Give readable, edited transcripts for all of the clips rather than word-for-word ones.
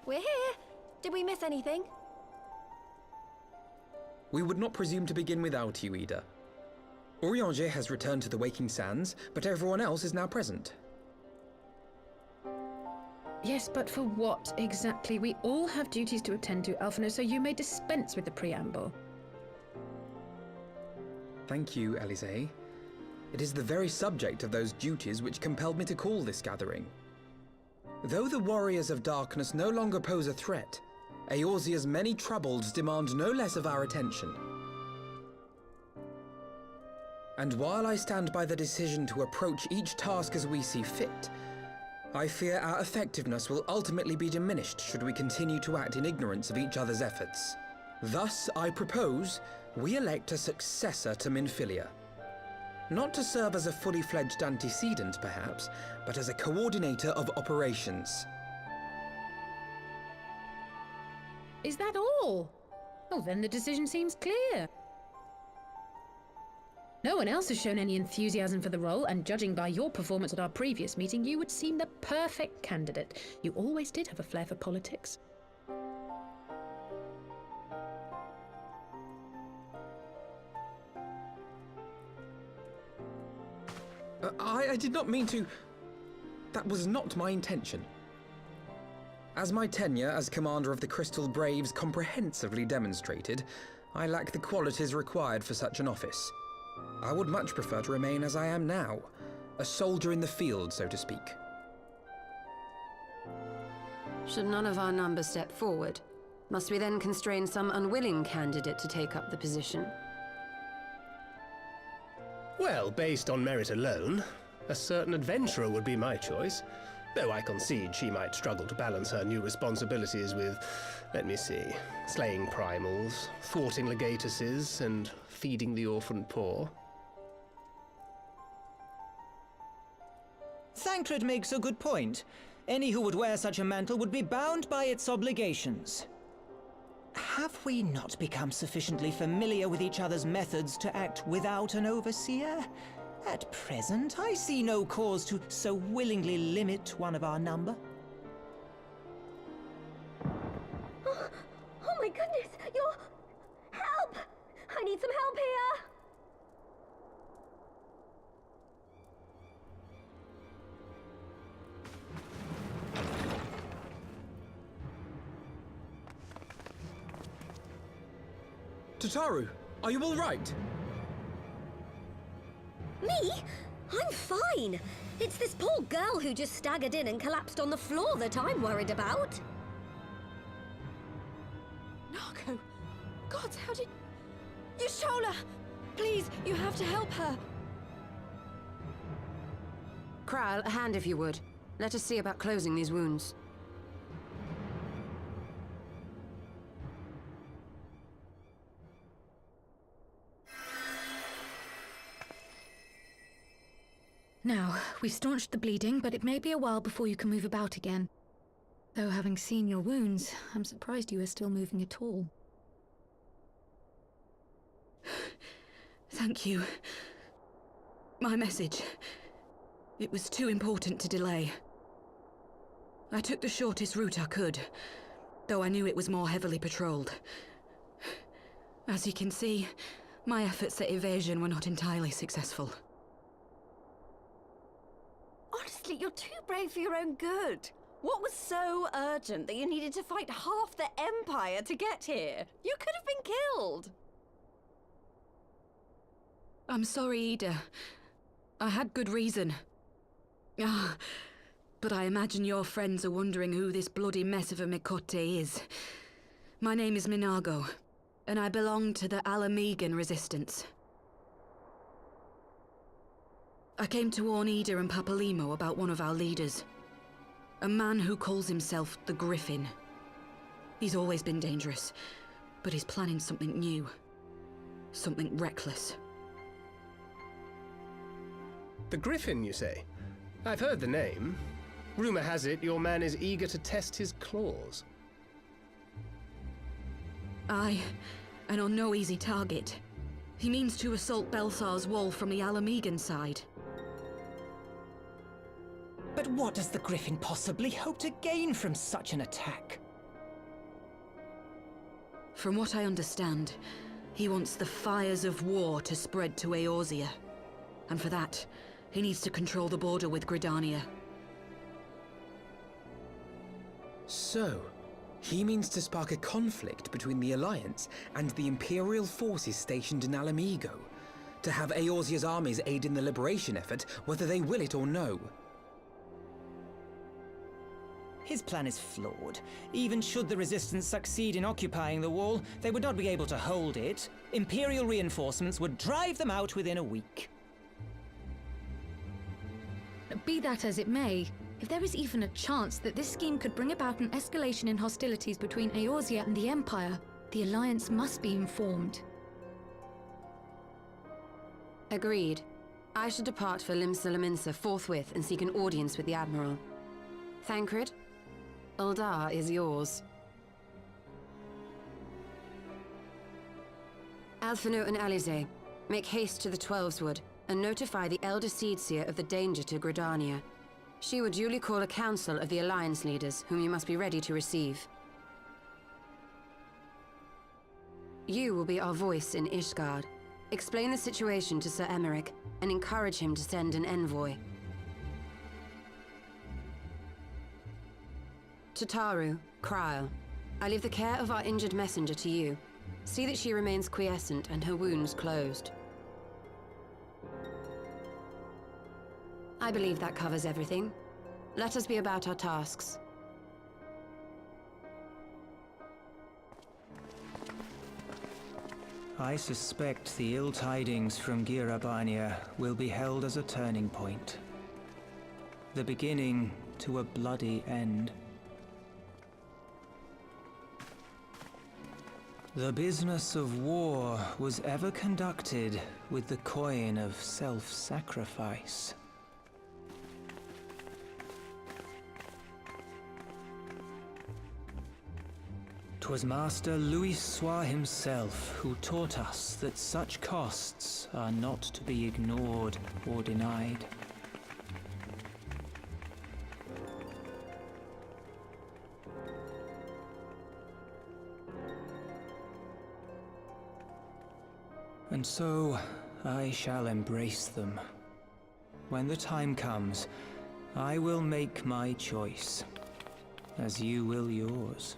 We're here. Did we miss anything? We would not presume to begin without you, Ida. Orianger has returned to the Waking Sands, but everyone else is now present. Yes, but for what exactly? We all have duties to attend to, Alphino, so you may dispense with the preamble. Thank you, Elise. It is the very subject of those duties which compelled me to call this gathering. Though the Warriors of Darkness no longer pose a threat, Eorzea's many troubles demand no less of our attention. And while I stand by the decision to approach each task as we see fit, I fear our effectiveness will ultimately be diminished should we continue to act in ignorance of each other's efforts. Thus, I propose we elect a successor to Minfilia. Not to serve as a fully fledged antecedent, perhaps, but as a coordinator of operations. Is that all? Oh, then the decision seems clear. No one else has shown any enthusiasm for the role, and judging by your performance at our previous meeting, you would seem the perfect candidate. You always did have a flair for politics. I did not mean to... That was not my intention. As my tenure as commander of the Crystal Braves comprehensively demonstrated, I lack the qualities required for such an office. I would much prefer to remain as I am now, a soldier in the field, so to speak. Should none of our number step forward, must we then constrain some unwilling candidate to take up the position? Well, based on merit alone, a certain adventurer would be my choice. Though I concede she might struggle to balance her new responsibilities with, let me see, slaying primals, thwarting legatuses, and feeding the orphan poor. Thancred makes a good point. Any who would wear such a mantle would be bound by its obligations. Have we not become sufficiently familiar with each other's methods to act without an overseer? At present, I see no cause to so willingly limit one of our number. Oh my goodness! Help! I need some help here! Tataru, are you all right? Me? I'm fine. It's this poor girl who just staggered in and collapsed on the floor that I'm worried about. Narco! God, how did... Yashola! Please, you have to help her! Kral, a hand if you would. Let us see about closing these wounds. Now, we've staunched the bleeding, but it may be a while before you can move about again. Though having seen your wounds, I'm surprised you are still moving at all. Thank you. My message. It was too important to delay. I took the shortest route I could, though I knew it was more heavily patrolled. As you can see, my efforts at evasion were not entirely successful. Honestly, you're too brave for your own good. What was so urgent that you needed to fight half the Empire to get here? You could have been killed. I'm sorry, Ida. I had good reason. But I imagine your friends are wondering who this bloody mess of a Mikote is. My name is Minago, and I belong to the Alamegan Resistance. I came to warn Ida and Papalimo about one of our leaders. A man who calls himself the Griffin. He's always been dangerous, but he's planning something new. Something reckless. The Griffin, you say? I've heard the name. Rumor has it your man is eager to test his claws. Aye, and on no easy target. He means to assault Belsar's wall from the Alamegan side. But what does the Griffin possibly hope to gain from such an attack? From what I understand, he wants the fires of war to spread to Eorzea. And for that, he needs to control the border with Gridania. So, he means to spark a conflict between the Alliance and the Imperial forces stationed in Alamigo, to have Eorzea's armies aid in the liberation effort, whether they will it or no. His plan is flawed. Even should the Resistance succeed in occupying the wall, they would not be able to hold it. Imperial reinforcements would drive them out within a week. Be that as it may, if there is even a chance that this scheme could bring about an escalation in hostilities between Eorzea and the Empire, the Alliance must be informed. Agreed. I shall depart for Limsa forthwith and seek an audience with the Admiral. Thancred, Uldar is yours. Alphino and Alize, make haste to the Twelveswood and notify the Elder Seedseer of the danger to Gridania. She will duly call a council of the Alliance leaders, whom you must be ready to receive. You will be our voice in Ishgard. Explain the situation to Sir Emeric and encourage him to send an envoy. To Taru, Kryl, I leave the care of our injured messenger to you. See that she remains quiescent and her wounds closed. I believe that covers everything. Let us be about our tasks. I suspect the ill tidings from Girabania will be held as a turning point. The beginning to a bloody end. The business of war was ever conducted with the coin of self-sacrifice. 'Twas Master Louis Soir himself who taught us that such costs are not to be ignored or denied. And so, I shall embrace them. When the time comes, I will make my choice, as you will yours.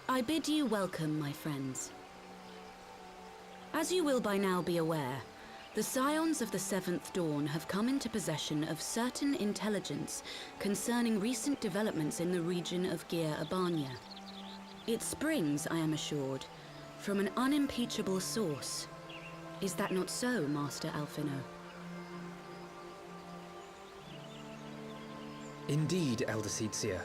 I bid you welcome, my friends. As you will by now be aware, the Scions of the Seventh Dawn have come into possession of certain intelligence concerning recent developments in the region of Gyr Abania. It springs, I am assured, from an unimpeachable source. Is that not so, Master Alphino? Indeed, Elder Seedseer.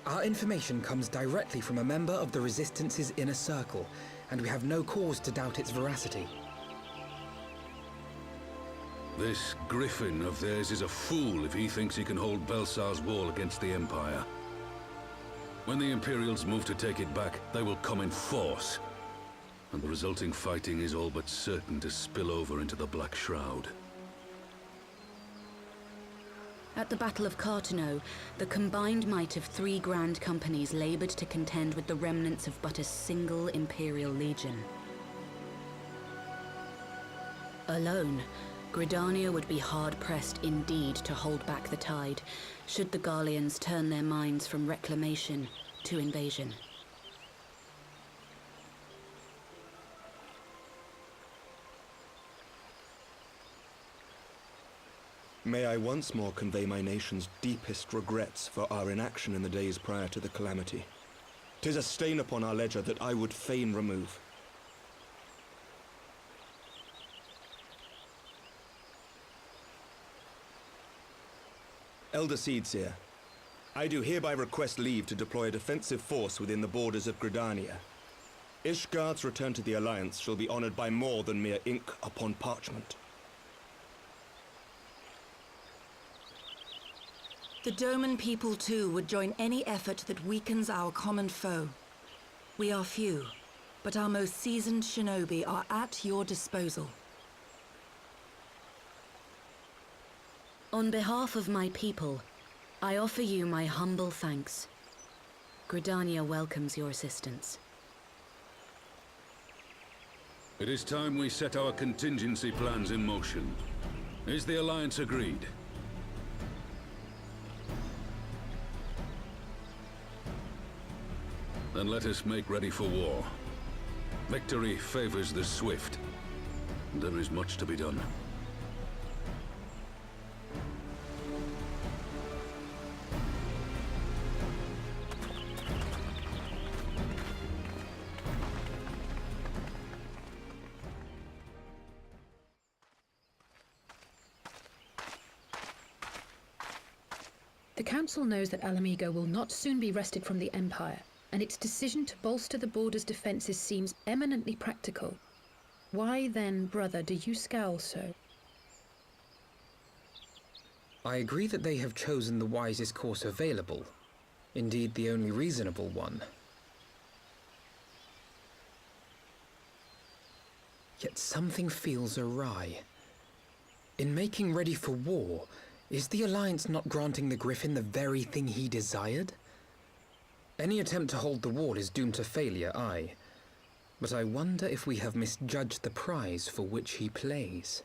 Our information comes directly from a member of the Resistance's inner circle, and we have no cause to doubt its veracity. This griffin of theirs is a fool if he thinks he can hold Belsar's wall against the Empire. When the Imperials move to take it back, they will come in force, and the resulting fighting is all but certain to spill over into the Black Shroud. At the Battle of Cartano, the combined might of 3 grand companies labored to contend with the remnants of but a single Imperial legion. Alone, Gridania would be hard-pressed indeed to hold back the tide, should the Garleans turn their minds from reclamation to invasion. May I once more convey my nation's deepest regrets for our inaction in the days prior to the calamity. 'Tis a stain upon our ledger that I would fain remove. Elder Seedseer, I do hereby request leave to deploy a defensive force within the borders of Gridania. Ishgard's return to the Alliance shall be honored by more than mere ink upon parchment. The Doman people too would join any effort that weakens our common foe. We are few, but our most seasoned shinobi are at your disposal. On behalf of my people, I offer you my humble thanks. Gridania welcomes your assistance. It is time we set our contingency plans in motion. Is the Alliance agreed? Then let us make ready for war. Victory favors the swift. There is much to be done. The Council knows that Alamigo will not soon be wrested from the Empire, and its decision to bolster the border's defenses seems eminently practical. Why then, brother, do you scowl so? I agree that they have chosen the wisest course available. Indeed, the only reasonable one. Yet something feels awry. In making ready for war, is the Alliance not granting the Griffin the very thing he desired? Any attempt to hold the wall is doomed to failure, aye. But I wonder if we have misjudged the prize for which he plays.